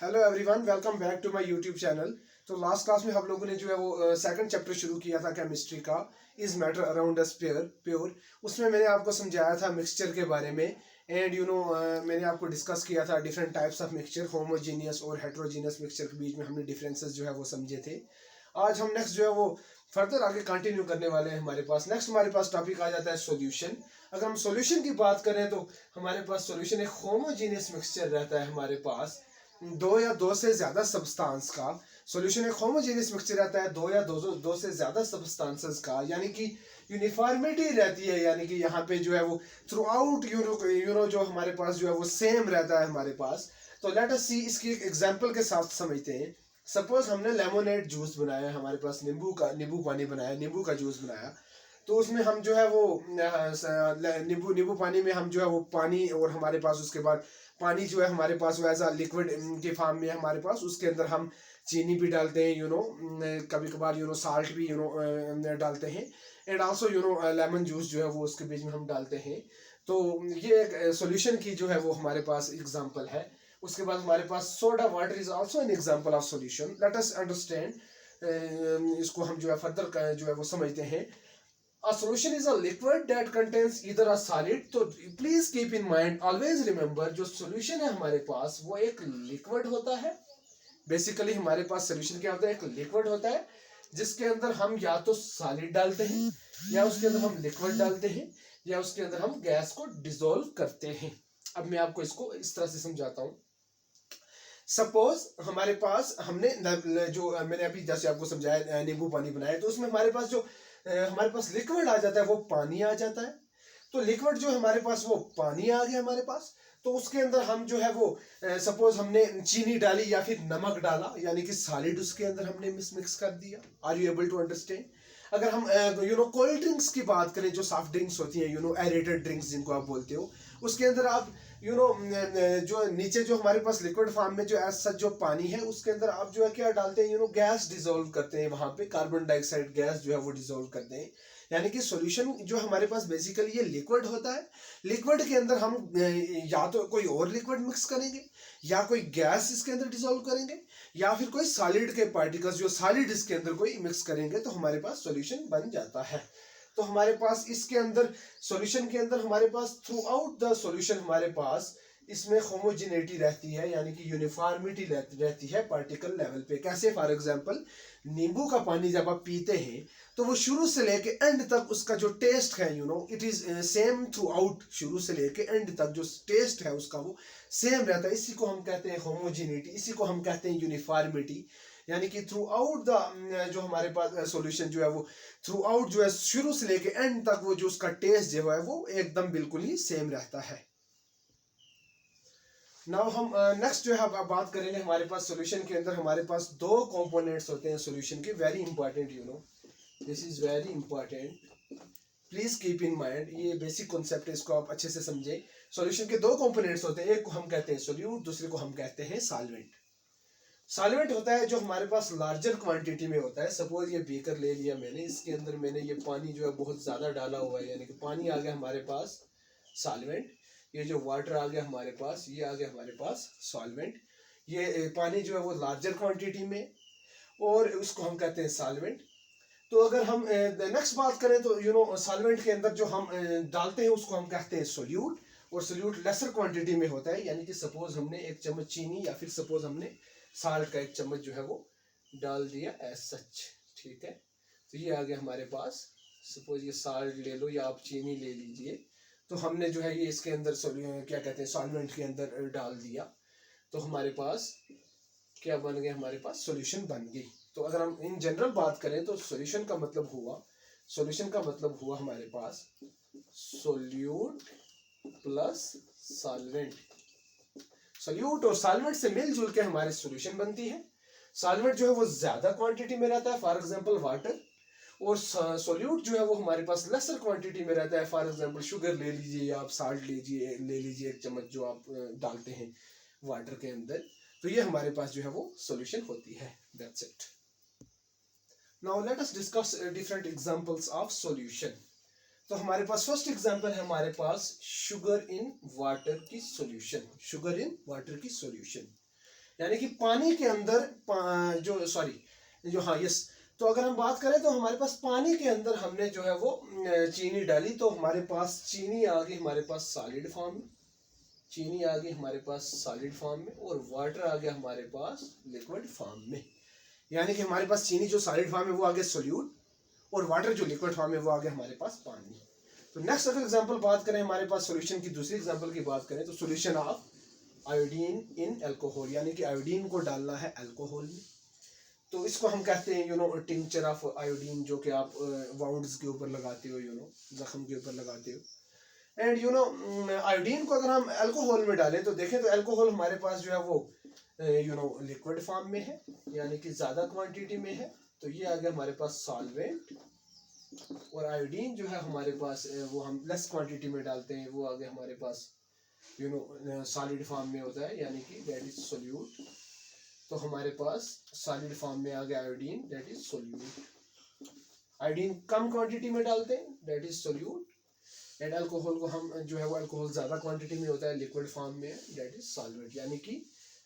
Hello everyone, welcome back to my YouTube channel. तो last class में हम लोगों ने जो है वो सेकंड चैप्टर शुरू किया था केमिस्ट्री का, is matter around us pure. उसमें मैंने आपको समझाया था मिक्सचर के बारे में एंड मैंने आपको डिस्कस किया था different types of mixture, homogeneous और हेट्रोजीनियस मिक्सचर के बीच में हमने डिफरेंसेस जो है वो समझे थे। आज हम नेक्स्ट जो है वो फर्दर आगे कंटिन्यू करने वाले हैं। हमारे पास टॉपिक आ जाता है सॉल्यूशन। अगर हम सॉल्यूशन की बात करें तो हमारे पास सॉल्यूशन एक होमोजीनियस मिक्सचर रहता है हमारे पास, दो या दो से ज्यादा सब्सटेंस का। सॉल्यूशन एक होमोजेनियस मिक्सचर रहता है दो या दो से ज्यादा सब्सटेंसेस का, यानी कि यूनिफॉर्मिटी रहती है, यानी कि यहाँ पे जो है वो थ्रू आउट जो हमारे पास जो है वो सेम रहता है हमारे पास। तो लेट अस सी, इसकी एक एग्जांपल के साथ समझते हैं। सपोज हमने लेमोनेड जूस बनाया है, हमारे पास नींबू पानी बनाया, नींबू का जूस बनाया। तो उसमें हम जो है वो नींबू नींबू पानी में हम जो है वो पानी, और हमारे पास उसके बाद पानी जो है हमारे पास वो एज अ लिक्विड के फॉर्म में हमारे पास, उसके अंदर हम चीनी भी डालते हैं, कभी कभार साल्ट भी डालते हैं, एंड आल्सो लेमन जूस जो है वो उसके बीच में हम डालते हैं। तो ये एक सॉल्यूशन की जो है वो हमारे पास एग्जांपल है। उसके बाद हमारे पास soda water is also an example of solution. Let us understand, इसको हम जो है फर्दर जो है वो समझते हैं। A solution is a liquid that contains either a solid, तो please keep in mind, always remember, जो सॉल्यूशन है हमारे पास वो एक लिक्विड होता है। बेसिकली हमारे पास सॉल्यूशन क्या होता है, एक लिक्विड होता है जिसके अंदर हम या तो सॉलिड डालते हैं, या उसके अंदर हम लिक्विड डालते हैं, या उसके अंदर हम गैस को डिसॉल्व करते हैं। अब मैं आपको इसको इस तरह से समझाता हूँ। सपोज हमारे पास हमने जो मैंने अभी जैसे आपको समझाया नींबू पानी बनाया, तो उसमें हमारे पास जो हमारे पास लिक्विड आ जाता है वो पानी आ जाता है। तो लिक्विड जो हमारे पास वो पानी आ गया हमारे पास। तो उसके अंदर हम जो है वो सपोज हमने चीनी डाली या फिर नमक डाला, यानी कि सॉलिड उसके अंदर हमने मिक्स कर दिया। Are you able to understand? अगर हम कोल्ड ड्रिंक्स की बात करें, जो सॉफ्ट ड्रिंक्स होती हैं, एरेटेड ड्रिंक्स जिनको आप बोलते हो, उसके अंदर आप जो नीचे जो हमारे पास लिक्विड फॉर्म में जो एज सच जो पानी है, उसके अंदर आप जो है क्या डालते हैं, गैस डिसॉल्व करते हैं, वहां पे कार्बन डाइऑक्साइड गैस जो है वो डिसॉल्व करते हैं। यानी कि सॉल्यूशन जो हमारे पास बेसिकली ये लिक्विड होता है। लिक्विड के अंदर हम या तो कोई और लिक्विड मिक्स करेंगे, या कोई गैस इसके अंदर डिसॉल्व करेंगे, या फिर कोई सॉलिड के पार्टिकल्स जो सॉलिड इसके अंदर कोई मिक्स करेंगे, तो हमारे पास सॉल्यूशन बन जाता है। तो हमारे पास इसके अंदर सॉल्यूशन के अंदर हमारे pass through out the solution हमारे पास इसमें होमोजिनिटी रहती है, यानी कि यूनिफॉर्मिटी रहती है पार्टिकल लेवल पे। कैसे? फॉर एग्जांपल, नींबू का पानी जब आप पीते हैं तो वो शुरू से लेके एंड तक उसका जो टेस्ट है it is same through out. शुरू से लेके एंड तक जो टेस्ट है उसका वो सेम रहता है। इसी को हम कहते हैं होमोजिनिटी, इसी को हम कहते हैं यूनिफॉर्मिटी। यानी कि थ्रू आउट द जो हमारे पास सॉल्यूशन जो है वो थ्रू आउट जो है शुरू से लेके एंड तक वो जो उसका टेस्ट जो है वो एकदम बिल्कुल ही सेम रहता है। नाउ हम नेक्स्ट जो है अब बात करेंगे। हमारे पास सॉल्यूशन के अंदर हमारे पास दो कंपोनेंट्स होते हैं सॉल्यूशन के, very important, this is very important, please keep in mind. ये बेसिक कॉन्सेप्ट है, इसको आप अच्छे से समझे। सॉल्यूशन के दो कंपोनेंट्स होते हैं, एक को हम कहते हैं सोल्यूट, दूसरे को हम कहते हैं सॉल्वेंट। सॉल्वेंट होता है जो हमारे पास लार्जर क्वांटिटी में होता है। सपोज ये बीकर ले लिया मैंने, इसके अंदर मैंने ये पानी जो है बहुत ज़्यादा डाला हुआ है, यानी कि पानी आ गया हमारे पास सॉल्वेंट। ये जो वाटर आ गया हमारे पास, ये आ गया हमारे पास सॉल्वेंट। ये पानी जो है वो लार्जर क्वांटिटी में, और उसको हम कहते हैं सॉल्वेंट। तो अगर हम नेक्स्ट बात करें तो सॉल्वेंट के अंदर जो हम डालते हैं उसको हम कहते हैं सोल्यूट, और सोल्यूट लेसर क्वांटिटी में होता है। यानी कि सपोज हमने एक चम्मच चीनी या फिर सपोज हमने साल्ट का एक चम्मच जो है वो डाल दिया एज सच, ठीक है। तो ये आ गया हमारे पास। सपोज ये साल्ट ले लो या आप चीनी ले लीजिए, तो हमने जो है ये इसके अंदर क्या कहते हैं सॉल्वेंट के अंदर डाल दिया, तो हमारे पास क्या बन गया, हमारे पास सॉल्यूशन बन गई। तो अगर हम इन जनरल बात करें तो सॉल्यूशन का मतलब हुआ हमारे पास सोल्यूट प्लस सॉल्वेंट। सोल्यूट और सॉल्वेंट से मिलजुल के हमारी सॉल्यूशन बनती है। सॉल्वेंट जो है वो ज्यादा क्वांटिटी में रहता है, फॉर एग्जांपल वाटर, और सोल्यूट जो है वो हमारे पास लेसर क्वांटिटी में रहता है। फॉर एग्जांपल शुगर ले लीजिए, या आप साल्ट ले लीजिए एक चम्मच जो आप डालते हैं वाटर के अंदर, तो ये हमारे पास जो है वो सॉल्यूशन होती है। That's it. Now let us discuss different examples of solution. तो हमारे पास फर्स्ट एग्जांपल है हमारे पास शुगर इन वाटर की सॉल्यूशन। शुगर इन वाटर की सॉल्यूशन। यानी कि पानी के अंदर हाँ यस, तो अगर हम बात करें तो हमारे पास पानी के अंदर हमने जो है वो चीनी डाली, तो हमारे पास चीनी आ गई हमारे पास सॉलिड फॉर्म में, चीनी आ गई हमारे पास सॉलिड फॉर्म में, और वाटर आ गया हमारे पास लिक्विड फॉर्म में। यानी कि हमारे पास चीनी जो सॉलिड फॉर्म में वो आ गया सोल्यूट, और वाटर जो लिक्विड फॉर्म में वो आ गया हमारे पास पानी। तो नेक्स्ट अगर एग्जांपल बात करें हमारे पास सॉल्यूशन की, दूसरी एग्जांपल की बात करें तो solution of iodine in alcohol, यानी कि आयोडीन को डालना है अल्कोहल में। तो इसको हम कहते हैं टिंचर ऑफ आयोडीन, जो कि आप वाउंड्स के ऊपर लगाते हो, जख्म के ऊपर लगाते हो। एंड आयोडीन को अगर हम अल्कोहल में डालें तो देखें तो अल्कोहल हमारे पास जो है वो लिक्विड फॉर्म में है, यानी कि ज़्यादा क्वांटिटी में है, तो ये आ गया हमारे पास सॉल्वेंट। और आयोडीन जो है हमारे पास वो हम लेस क्वांटिटी में डालते हैं, वो आ गया हमारे पास सॉलिड फॉर्म में होता है, यानी कि दैट इज सोल्यूट। तो हमारे पास सॉलिड फॉर्म में आ गया iodine, that is solute. Iodine come quantity में डालते हैं, that is solute. And alcohol को हम जो है वो अल्कोहल ज़्यादा क्वांटिटी में होता है, लिक्विड फॉर्म में, दैट इज सॉल्वेंट। यानी कि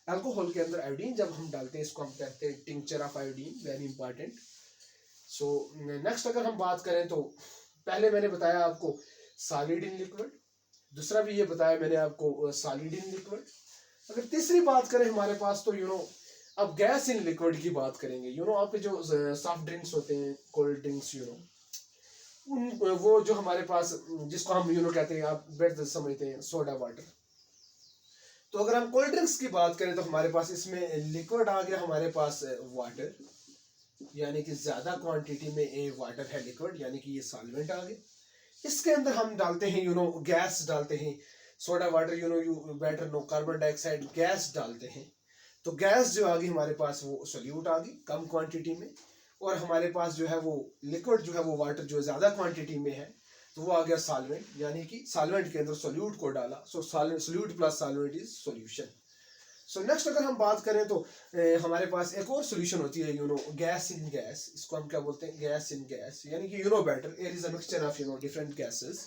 अल्कोहल के अंदर आयोडीन जब हम डालते हैं इसको हम कहते हैं tincture of iodine, very important. So next अगर हम बात करें तो पहले मैंने बताया आपको सॉलिड इन लिक्विड, दूसरा भी ये बताया मैंने आपको सॉलिड इन लिक्विड। अगर तीसरी बात करें हमारे पास तो अब गैस इन लिक्विड की बात करेंगे। आपके जो सॉफ्ट ड्रिंक्स होते हैं, कोल्ड ड्रिंक्स, वो जो हमारे पास जिसको हम कहते हैं, आप बेटर समझते हैं, सोडा वाटर। तो अगर हम कोल्ड ड्रिंक्स की बात करें तो हमारे पास इसमें लिक्विड आ गया हमारे पास वाटर, यानी कि ज्यादा क्वांटिटी में वाटर है लिक्विड, यानी कि ये सॉल्वेंट आ गए। इसके अंदर हम डालते हैं गैस डालते हैं, soda water you better know, carbon dioxide gas डालते हैं। तो गैस जो आ गई हमारे पास वो सोल्यूट आ गई कम क्वांटिटी में, और हमारे पास जो है वो लिक्विड जो है वो वाटर जो ज्यादा क्वांटिटी में है, तो वो आ गया सॉल्वेंट, यानी कि सॉल्वेंट के अंदर सोल्यूट को डाला। So solute plus solvent is solution. So next अगर हम बात करें तो हमारे पास एक और सोल्यूशन होती है गैस इन गैस, इसको हम क्या बोलते हैं, गैस इन गैस। यानी कि better air is a mixture of different gases,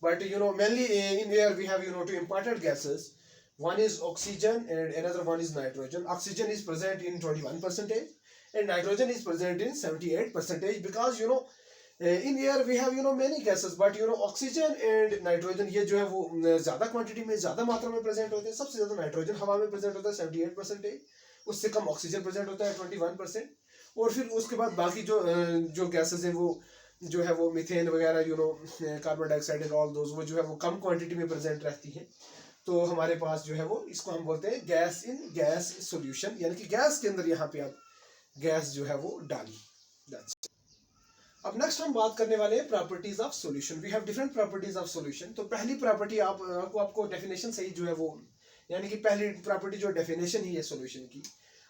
but mainly in air we have two important gases. One is oxygen and another one is nitrogen. Oxygen is present in 21% and nitrogen is present in 78%, because in air we have many gases, but oxygen and nitrogen ये जो है वो ज़्यादा quantity में, ज़्यादा मात्रा में present होते हैं। सबसे ज़्यादा नाइट्रोजन हवा में प्रेजेंट होता है 78%, उससे कम ऑक्सीजन प्रेजेंट होता है 21%, और फिर उसके बाद बाकी जो गैसेस हैं वो जो है वो मीथेन वगैरह carbon dioxide and all those, वो जो है वो कम क्वांटिटी में प्रेजेंट रहती हैं। तो हमारे पास जो है वो इसको हम बोलते हैं गैस इन गैस सॉल्यूशन, यानी कि गैस के अंदर यहाँ पे आप गैस जो है वो डाली। अब नेक्स्ट हम बात करने वाले हैं properties of solution. We have different properties of solution. तो पहली प्रॉपर्टी आपको डेफिनेशन से ही जो है वो, यानी कि पहली प्रॉपर्टी जो डेफिनेशन ही है सॉल्यूशन की,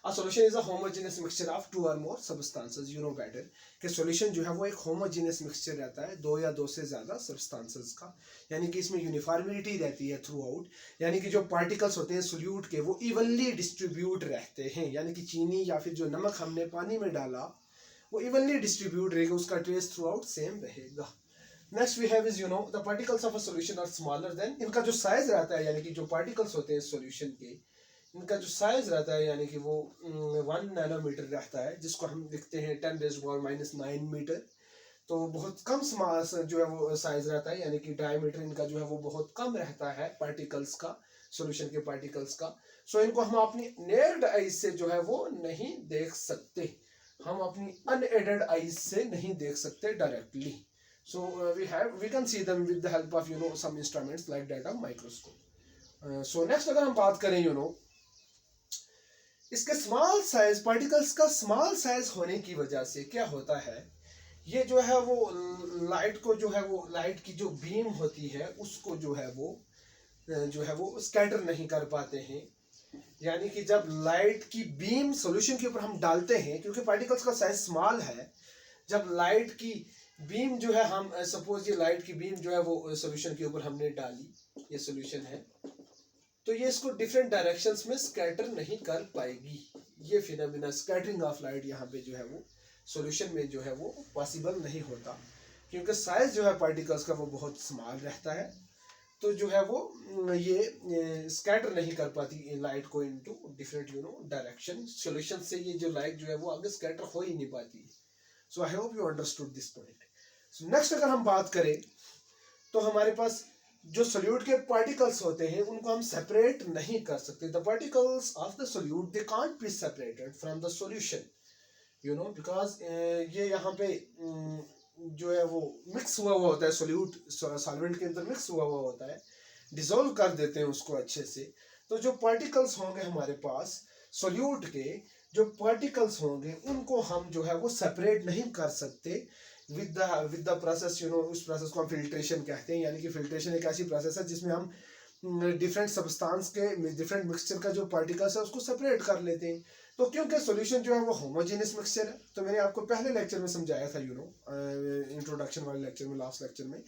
A solution is a homogeneous mixture of two or more substances. Better कि solution जो है वो एक homogeneous mixture रहता है, दो या दो से ज़्यादा substances का, यानी कि इसमें uniformity रहती है थ्रू आउट, यानी कि जो particles होते हैं solute के वो evenly distribute रहते हैं, यानी कि चीनी या फिर जो नमक हमने पानी में डाला वो evenly distribute रहेगा, उसका trace through out same रहेगा। Next we have is the particles of a solution are smaller than, इनका जो size रहता है, यानी कि जो particles होते हैं solution के, इनका जो साइज रहता है यानी कि वो 1 नैनोमीटर रहता है, जिसको हम लिखते हैं 10⁻⁹ मीटर। तो बहुत कम जो है वो साइज रहता है, यानी कि डायमीटर इनका जो है वो बहुत कम रहता है पार्टिकल्स का, सॉल्यूशन के पार्टिकल्स का। सो इनको हम अपनी नेक्ड आईज से जो है वो नहीं देख सकते, हम अपनी अनएडेड आईज से नहीं देख सकते directly. So we can see them with the help of some instruments like that of microscope. So next अगर हम बात करें इसके स्मॉल साइज, पार्टिकल्स का स्मॉल साइज होने की वजह से क्या होता है, ये जो है वो लाइट को जो है वो, लाइट की जो बीम होती है उसको जो है वो स्कैटर नहीं कर पाते हैं। यानी कि जब लाइट की बीम सॉल्यूशन के ऊपर हम डालते हैं, क्योंकि पार्टिकल्स का साइज स्मॉल है, जब लाइट की बीम जो है, हम सपोज ये लाइट की बीम जो है वो सॉल्यूशन के ऊपर हमने डाली, ये सॉल्यूशन है, तो ये इसको डिफरेंट डायरेक्शंस में स्कैटर नहीं कर पाएगी। ये फिनोमेना स्कैटरिंग ऑफ लाइट यहाँ पे जो है वो सॉल्यूशन में जो है वो पॉसिबल नहीं होता, क्योंकि साइज जो है पार्टिकल्स का वो बहुत स्मॉल रहता है। तो जो है वो ये स्कैटर नहीं कर पाती लाइट को इनटू डिफरेंट डायरेक्शन। सॉल्यूशन से ये जो लाइट जो है वो आगे स्कैटर हो ही नहीं पाती। So I hope you understood this point. So next अगर हम बात करें तो हमारे पास जो सोल्यूट के पार्टिकल्स होते हैं उनको हम सेपरेट नहीं कर सकते। The particles of the solute they can't be separated from the solution because ये यहाँ पे जो है वो मिक्स हुआ हुआ होता है, सोल्यूट सॉल्वेंट के अंदर मिक्स हुआ हुआ होता है, डिसॉल्व कर देते हैं उसको अच्छे से। तो जो पार्टिकल्स होंगे हमारे पास सोल्यूट के, जो पार्टिकल्स होंगे उनको हम जो है वो सेपरेट नहीं कर सकते विद द प्रोसेस उस प्रोसेस को हम फिल्ट्रेशन कहते हैं। यानी कि फिल्ट्रेशन एक ऐसी प्रोसेस है जिसमें हम डिफरेंट सब्सटेंस के डिफरेंट मिक्सचर का जो पार्टिकल्स है उसको सेपरेट कर लेते हैं। तो क्योंकि सॉल्यूशन जो है वो होमोजेनियस मिक्सचर है, तो मैंने आपको पहले लेक्चर में समझाया था इंट्रोडक्शन वाले लेक्चर में, लास्ट लेक्चर में,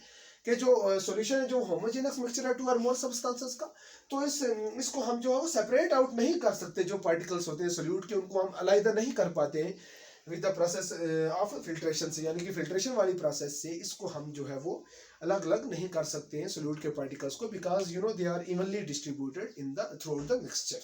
कि जो सॉल्यूशन है जो होमोजेनियस मिक्सचर है टू और मोर सब्सटेंसेस का, तो इसको हम जो है वो सेपरेट आउट नहीं कर सकते। जो पार्टिकल्स होते हैं सोल्यूट के उनको हम अलग नहीं कर पाते हैं with the process of filtration से, यानी कि फिल्ट्रेशन वाली प्रोसेस से इसको हम जो है वो अलग अलग नहीं कर सकते हैं सोल्यूट के पार्टिकल्स को, because they are evenly distributed in the throughout the mixture.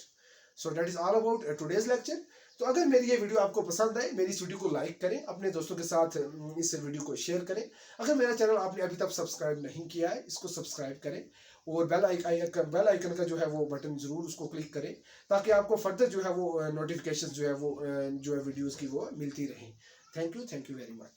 So that is all about today's lecture. तो अगर मेरी ये वीडियो आपको पसंद आए, मेरी इस वीडियो को लाइक करें, अपने दोस्तों के साथ इस वीडियो को शेयर करें। अगर मेरा चैनल आपने अभी तक सब्सक्राइब नहीं किया है, इसको सब्सक्राइब करें और बेल आइकन का जो है वो बटन जरूर उसको क्लिक करें, ताकि आपको फर्दर जो है वो नोटिफिकेशन जो है वीडियोस की वो मिलती रहें। Thank you very much.